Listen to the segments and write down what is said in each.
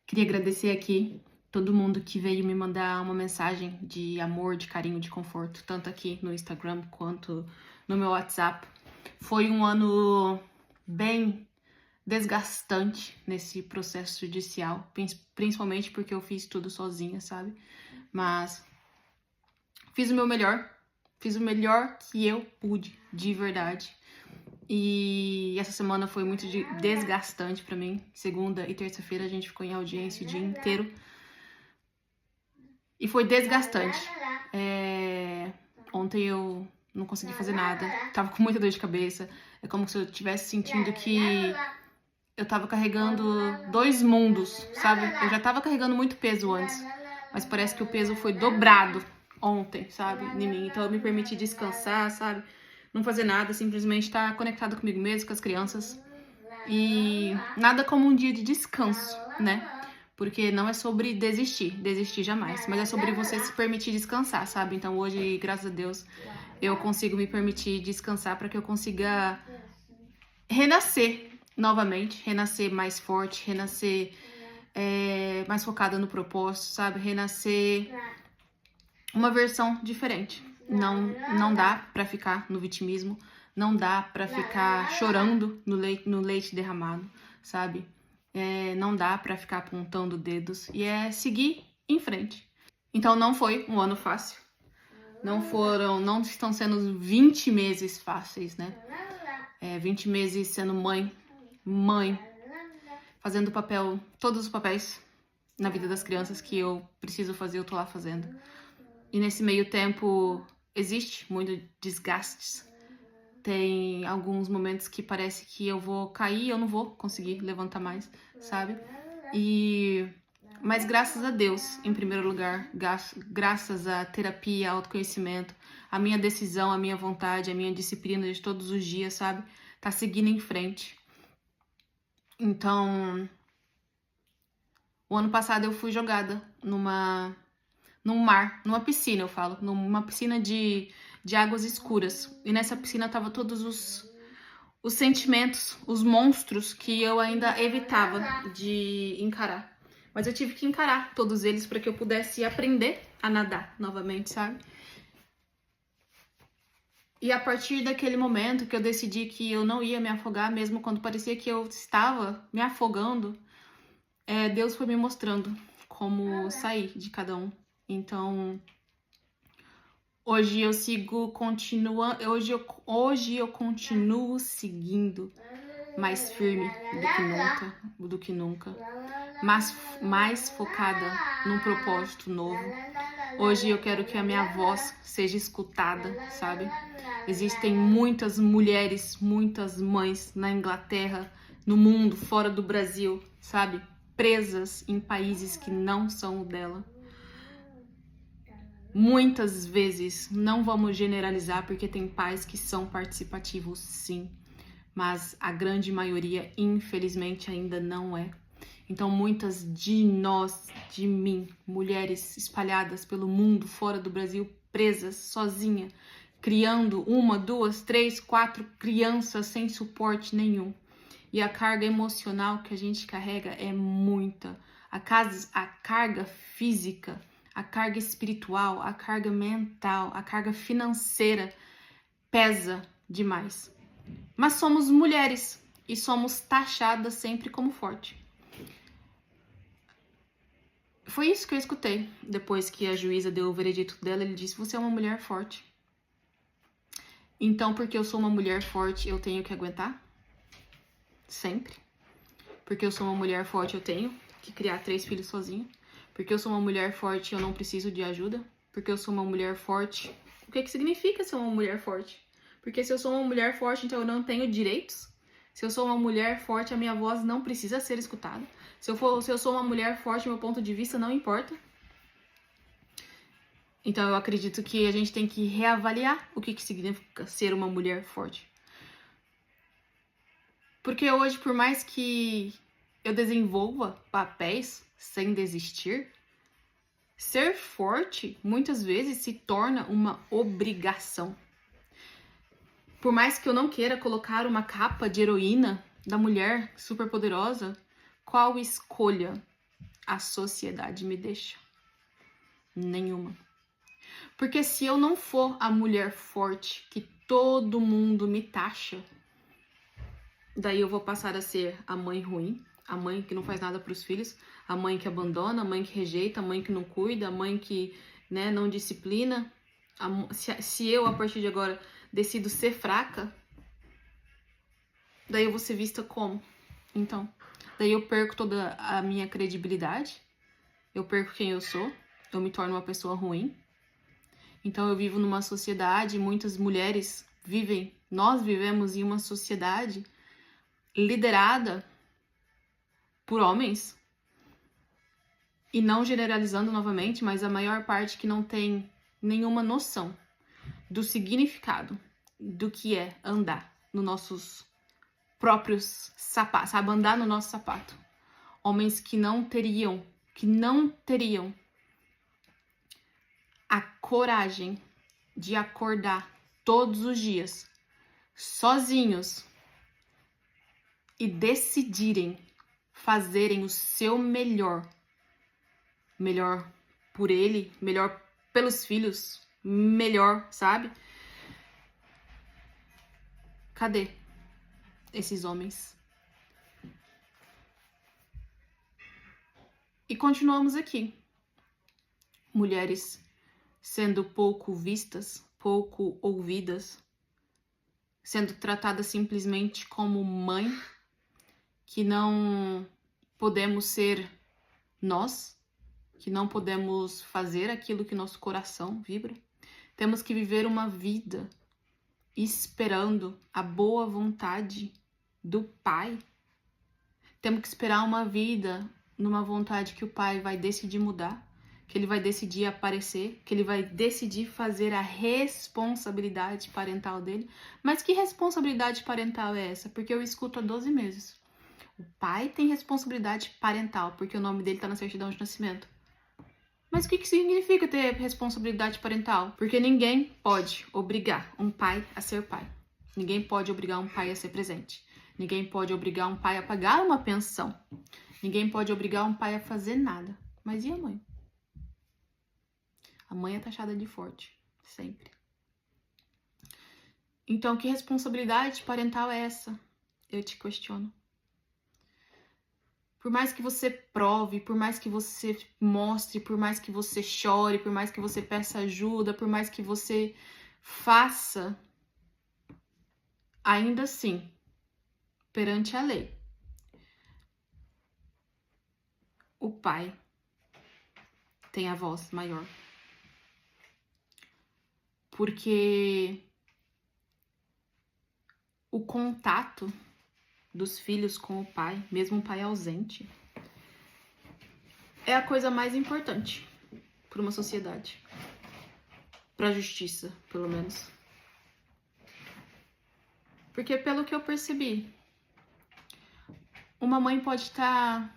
Queria agradecer aqui todo mundo que veio me mandar uma mensagem de amor, de carinho, de conforto, tanto aqui no Instagram quanto no meu WhatsApp. Foi um ano bem desgastante nesse processo judicial, principalmente porque eu fiz tudo sozinha, sabe? Mas fiz o meu melhor, fiz o melhor que eu pude, de verdade. E essa semana foi muito desgastante pra mim. Segunda e terça-feira a gente ficou em audiência o dia inteiro. E foi desgastante. Ontem eu não consegui fazer nada. Tava com muita dor de cabeça. É como se eu estivesse sentindo que eu tava carregando 2 mundos, sabe? Eu já tava carregando muito peso antes. Mas parece que o peso foi dobrado ontem, sabe? Em mim. Então eu me permiti descansar, sabe? Não fazer nada, simplesmente estar conectada comigo mesmo, com as crianças. E nada como um dia de descanso, né? Porque não é sobre desistir jamais, mas é sobre você se permitir descansar, sabe? Então hoje, graças a Deus, eu consigo me permitir descansar para que eu consiga renascer novamente, renascer mais forte, renascer mais focada no propósito, sabe? Renascer uma versão diferente. Não dá pra ficar no vitimismo, não dá pra ficar chorando no leite derramado, sabe? Não dá pra ficar apontando dedos e seguir em frente. Então não foi um ano fácil. Não estão sendo 20 meses fáceis, né? 20 meses sendo mãe, fazendo todos os papéis na vida das crianças que eu preciso fazer, eu tô lá fazendo. E nesse meio tempo existe muito desgastes. Tem alguns momentos que parece que eu vou cair e eu não vou conseguir levantar mais, sabe? Mas graças a Deus, em primeiro lugar, graças à terapia, ao autoconhecimento, a minha decisão, a minha vontade, a minha disciplina de todos os dias, sabe? Tá seguindo em frente. Então, o ano passado eu fui jogada num mar, numa piscina, eu falo, numa piscina de águas escuras. E nessa piscina tava todos os sentimentos, os monstros que eu ainda evitava de encarar. Mas eu tive que encarar todos eles para que eu pudesse aprender a nadar novamente, sabe? E a partir daquele momento que eu decidi que eu não ia me afogar, mesmo quando parecia que eu estava me afogando, Deus foi me mostrando como sair de cada um. Então, hoje eu continuo seguindo mais firme do que nunca, mas mais focada num propósito novo. Hoje eu quero que a minha voz seja escutada, sabe? Existem muitas mulheres, muitas mães na Inglaterra, no mundo, fora do Brasil, sabe? Presas em países que não são o dela. Muitas vezes, não vamos generalizar, porque tem pais que são participativos, sim, mas a grande maioria, infelizmente, ainda não é. Então, muitas de nós, de mim, mulheres espalhadas pelo mundo, fora do Brasil, presas, sozinha, criando 1, 2, 3, 4 crianças sem suporte nenhum. E a carga emocional que a gente carrega é muita. A carga física, a carga espiritual, a carga mental, a carga financeira pesa demais. Mas somos mulheres e somos taxadas sempre como forte. Foi isso que eu escutei depois que a juíza deu o veredito dela. Ele disse: você é uma mulher forte. Então, porque eu sou uma mulher forte, eu tenho que aguentar? Sempre. Porque eu sou uma mulher forte, eu tenho que criar 3 filhos sozinha. Porque eu sou uma mulher forte, eu não preciso de ajuda. Porque eu sou uma mulher forte. O que significa ser uma mulher forte? Porque se eu sou uma mulher forte, então eu não tenho direitos. Se eu sou uma mulher forte, a minha voz não precisa ser escutada. Se eu sou uma mulher forte, meu ponto de vista não importa. Então eu acredito que a gente tem que reavaliar o que significa ser uma mulher forte. Porque hoje, por mais que eu desenvolva papéis sem desistir, ser forte muitas vezes se torna uma obrigação. Por mais que eu não queira colocar uma capa de heroína da mulher superpoderosa, qual escolha a sociedade me deixa? Nenhuma. Porque se eu não for a mulher forte que todo mundo me taxa, daí eu vou passar a ser a mãe ruim, a mãe que não faz nada para os filhos, a mãe que abandona, a mãe que rejeita, a mãe que não cuida, a mãe que, né, não disciplina. Se eu, a partir de agora, decido ser fraca, daí eu vou ser vista como? Então, daí eu perco toda a minha credibilidade, eu perco quem eu sou, eu me torno uma pessoa ruim. Então eu vivo numa sociedade, muitas mulheres vivem, nós vivemos em uma sociedade liderada por homens, e não generalizando novamente, mas a maior parte que não tem nenhuma noção do significado do que é andar nos nossos próprios sapatos, sabe? Andar no nosso sapato. Homens que não teriam a coragem de acordar todos os dias sozinhos e decidirem fazerem o seu melhor por ele, melhor pelos filhos, melhor, sabe? Cadê esses homens? E continuamos aqui. Mulheres sendo pouco vistas, pouco ouvidas, sendo tratadas simplesmente como mãe, que não podemos ser nós, que não podemos fazer aquilo que nosso coração vibra. Temos que viver uma vida esperando a boa vontade do Pai. Temos que esperar uma vida numa vontade que o Pai vai decidir mudar, que ele vai decidir aparecer, que ele vai decidir fazer a responsabilidade parental dele. Mas que responsabilidade parental é essa? Porque eu escuto há 12 meses. O pai tem responsabilidade parental, porque o nome dele está na certidão de nascimento. Mas o que significa ter responsabilidade parental? Porque ninguém pode obrigar um pai a ser pai. Ninguém pode obrigar um pai a ser presente. Ninguém pode obrigar um pai a pagar uma pensão. Ninguém pode obrigar um pai a fazer nada. Mas e a mãe? A mãe é taxada de forte, sempre. Então, que responsabilidade parental é essa? Eu te questiono. Por mais que você prove, por mais que você mostre, por mais que você chore, por mais que você peça ajuda, por mais que você faça, ainda assim, perante a lei, o pai tem a voz maior. Porque o contato dos filhos com o pai, mesmo o pai ausente, é a coisa mais importante para uma sociedade, para a justiça, pelo menos. Porque pelo que eu percebi, uma mãe pode estar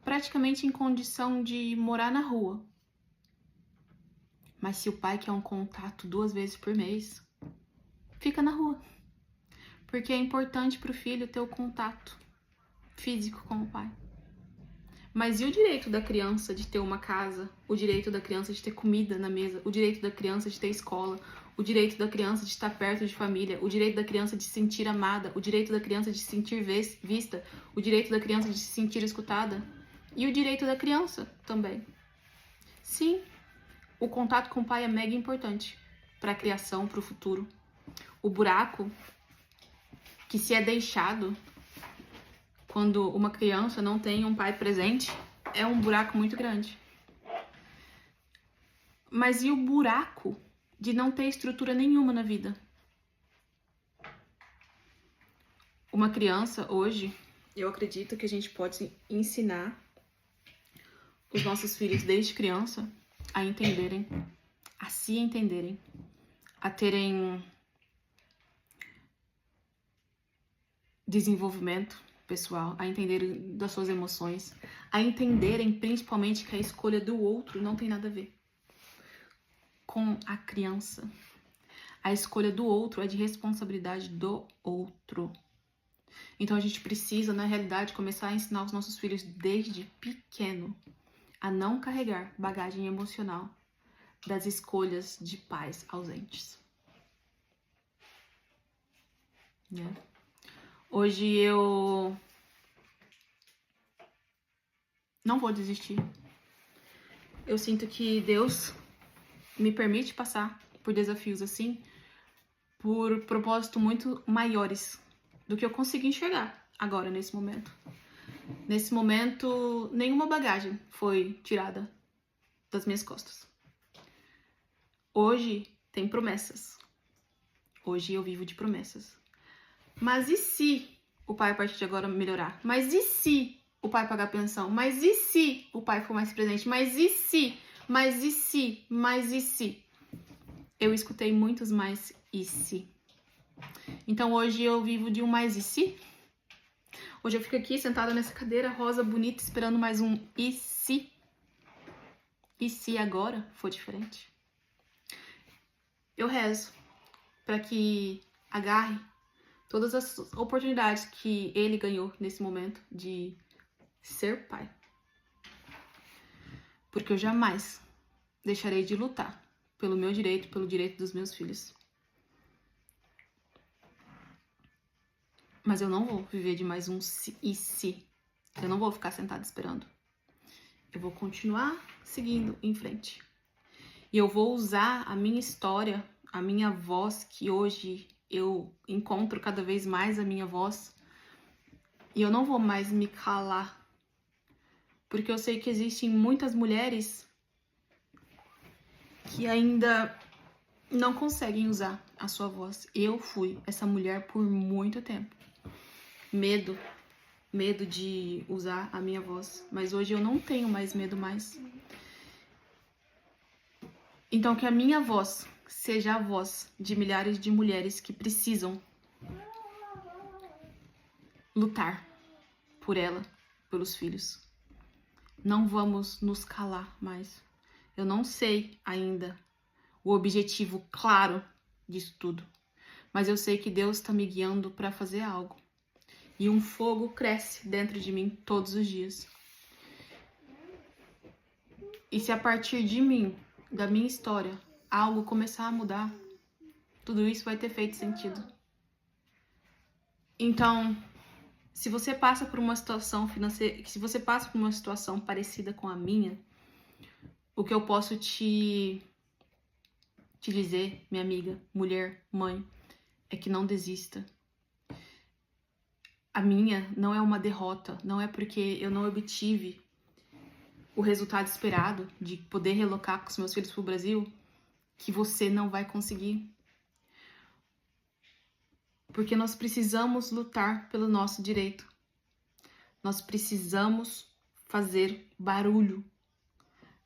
praticamente em condição de morar na rua, mas se o pai quer um contato 2 vezes por mês, fica na rua. Porque é importante para o filho ter o contato físico com o pai. Mas e o direito da criança de ter uma casa? O direito da criança de ter comida na mesa? O direito da criança de ter escola? O direito da criança de estar perto de família? O direito da criança de se sentir amada? O direito da criança de se sentir vista? O direito da criança de se sentir escutada? E o direito da criança também. Sim, o contato com o pai é mega importante para a criação, para o futuro. O buraco que se é deixado quando uma criança não tem um pai presente é um buraco muito grande. Mas e o buraco de não ter estrutura nenhuma na vida? Uma criança, hoje, eu acredito que a gente pode ensinar os nossos filhos desde criança a entenderem, a se entenderem, a terem desenvolvimento pessoal, a entenderem das suas emoções, a entenderem principalmente que a escolha do outro não tem nada a ver com a criança. A escolha do outro é de responsabilidade do outro. Então a gente precisa, na realidade, começar a ensinar os nossos filhos desde pequeno a não carregar bagagem emocional das escolhas de pais ausentes. Né? Hoje eu não vou desistir. Eu sinto que Deus me permite passar por desafios assim, por propósitos muito maiores do que eu consigo enxergar agora, nesse momento. Nesse momento, nenhuma bagagem foi tirada das minhas costas. Hoje tem promessas. Hoje eu vivo de promessas. Mas e se o pai a partir de agora melhorar? Mas e se o pai pagar pensão? Mas e se o pai for mais presente? Mas e se? Mas e se? Mas e se? Eu escutei muitos mais e se. Então hoje eu vivo de um mais e se. Hoje eu fico aqui sentada nessa cadeira rosa bonita esperando mais um e se. E se agora for diferente? Eu rezo para que agarre todas as oportunidades que ele ganhou nesse momento de ser pai. Porque eu jamais deixarei de lutar pelo meu direito, pelo direito dos meus filhos. Mas eu não vou viver de mais um e se. Eu não vou ficar sentada esperando. Eu vou continuar seguindo em frente. E eu vou usar a minha história, a minha voz, que hoje eu encontro cada vez mais a minha voz. E eu não vou mais me calar. Porque eu sei que existem muitas mulheres que ainda não conseguem usar a sua voz. Eu fui essa mulher por muito tempo. Medo de usar a minha voz. Mas hoje eu não tenho mais medo mais. Então que a minha voz seja a voz de milhares de mulheres que precisam lutar por ela, pelos filhos. Não vamos nos calar mais. Eu não sei ainda o objetivo claro disso tudo, mas eu sei que Deus está me guiando para fazer algo. E um fogo cresce dentro de mim todos os dias. E se a partir de mim, da minha história, algo começar a mudar, tudo isso vai ter feito sentido. Então, se você passa por uma situação financeira, se você passa por uma situação parecida com a minha, o que eu posso te dizer, minha amiga, mulher, mãe, é que não desista. A minha não é uma derrota, não é porque eu não obtive o resultado esperado de poder relocar com os meus filhos para o Brasil que você não vai conseguir. Porque nós precisamos lutar pelo nosso direito. Nós precisamos fazer barulho.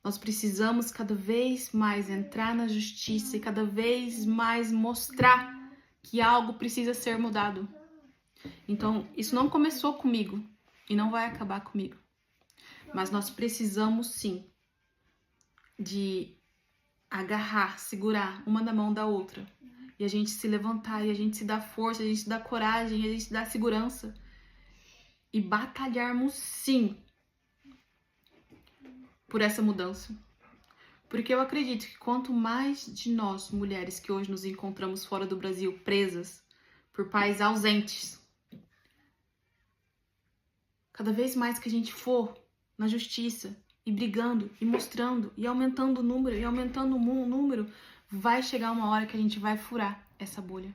Nós precisamos cada vez mais entrar na justiça e cada vez mais mostrar que algo precisa ser mudado. Então, isso não começou comigo e não vai acabar comigo. Mas nós precisamos sim de agarrar, segurar uma na mão da outra. E a gente se levantar, e a gente se dá força, a gente se dá coragem, a gente se dá segurança. E batalharmos sim por essa mudança. Porque eu acredito que quanto mais de nós, mulheres que hoje nos encontramos fora do Brasil, presas por pais ausentes, cada vez mais que a gente for na justiça e brigando e mostrando e aumentando o número e aumentando o número, vai chegar uma hora que a gente vai furar essa bolha.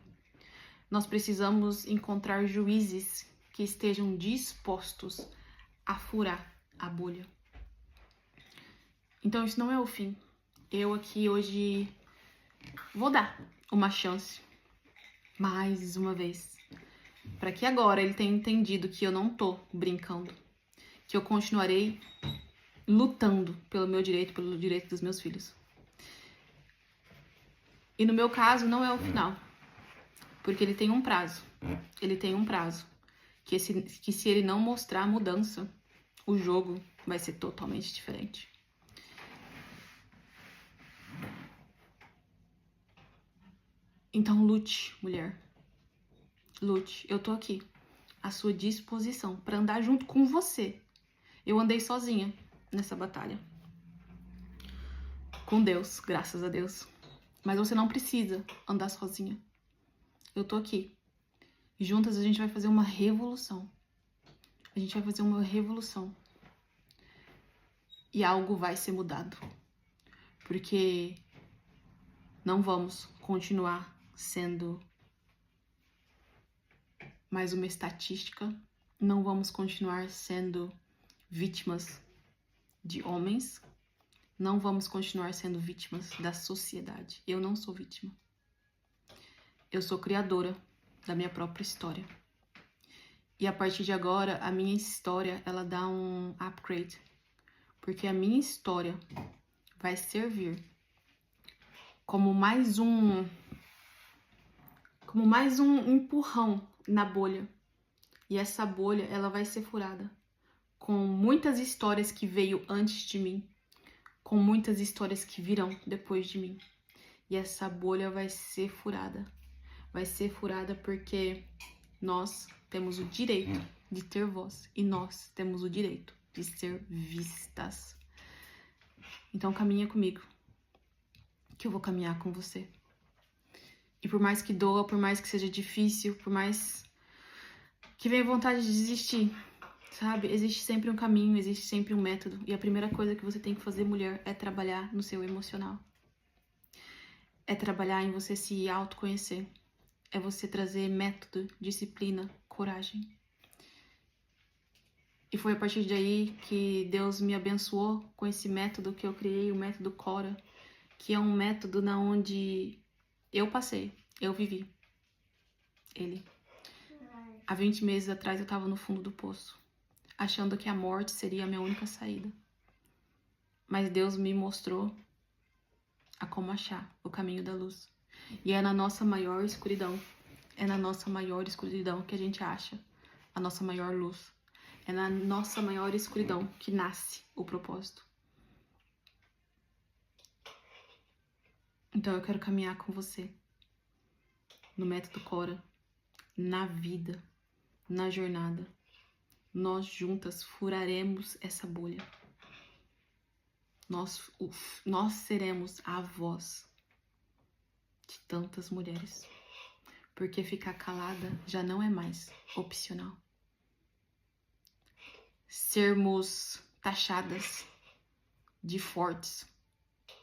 Nós precisamos encontrar juízes que estejam dispostos a furar a bolha. Então isso não é o fim. Eu aqui hoje vou dar uma chance, mais uma vez, para que agora ele tenha entendido que eu não tô brincando, que eu continuarei lutando pelo meu direito, pelo direito dos meus filhos. E no meu caso não é o final, porque ele tem um prazo. Ele tem um prazo que se ele não mostrar a mudança, o jogo vai ser totalmente diferente. Então lute, mulher. Lute. Eu tô aqui à sua disposição para andar junto com você. Eu andei sozinha nessa batalha. Com Deus, graças a Deus. Mas você não precisa andar sozinha. Eu tô aqui. E juntas a gente vai fazer uma revolução. A gente vai fazer uma revolução. E algo vai ser mudado. Porque não vamos continuar sendo mais uma estatística. Não vamos continuar sendo vítimas de homens. Não vamos continuar sendo vítimas da sociedade. Eu não sou vítima. Eu sou criadora da minha própria história. E a partir de agora, a minha história, ela dá um upgrade. Porque a minha história vai servir como mais um empurrão na bolha. E essa bolha, ela vai ser furada com muitas histórias que veio antes de mim, com muitas histórias que virão depois de mim. E essa bolha vai ser furada. Vai ser furada porque nós temos o direito de ter voz e nós temos o direito de ser vistas. Então caminha comigo, que eu vou caminhar com você. E por mais que doa, por mais que seja difícil, por mais que venha vontade de desistir, sabe? Existe sempre um caminho, existe sempre um método. E a primeira coisa que você tem que fazer, mulher, é trabalhar no seu emocional. É trabalhar em você se autoconhecer. É você trazer método, disciplina, coragem. E foi a partir daí que Deus me abençoou com esse método que eu criei, o método Cora, que é um método na onde eu passei, eu vivi. Ele. Há 20 meses atrás eu estava no fundo do poço, achando que a morte seria a minha única saída. Mas Deus me mostrou a como achar o caminho da luz. E é na nossa maior escuridão, que a gente acha a nossa maior luz. É na nossa maior escuridão que nasce o propósito. Então eu quero caminhar com você no método Cora, na vida, na jornada. Nós juntas furaremos essa bolha. Nós seremos a voz de tantas mulheres. Porque ficar calada já não é mais opcional. Sermos taxadas de fortes,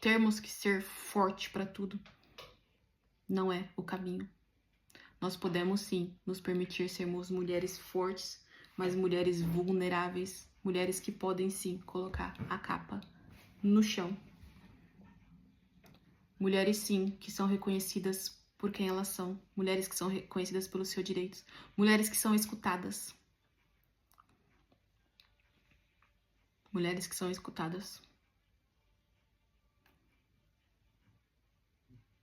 termos que ser forte para tudo, não é o caminho. Nós podemos sim nos permitir sermos mulheres fortes, mas mulheres vulneráveis, mulheres que podem sim colocar a capa no chão. Mulheres sim que são reconhecidas por quem elas são, mulheres que são reconhecidas pelos seus direitos, mulheres que são escutadas. Mulheres que são escutadas.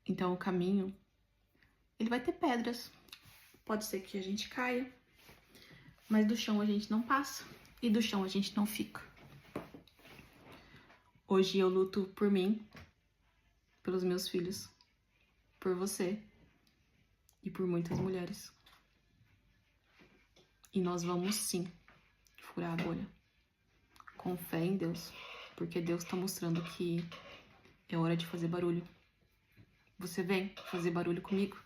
Então o caminho, ele vai ter pedras. Pode ser que a gente caia, mas do chão a gente não passa e do chão a gente não fica. Hoje eu luto por mim, pelos meus filhos, por você e por muitas mulheres. E nós vamos sim furar a bolha. Com fé em Deus, porque Deus está mostrando que é hora de fazer barulho. Você vem fazer barulho comigo?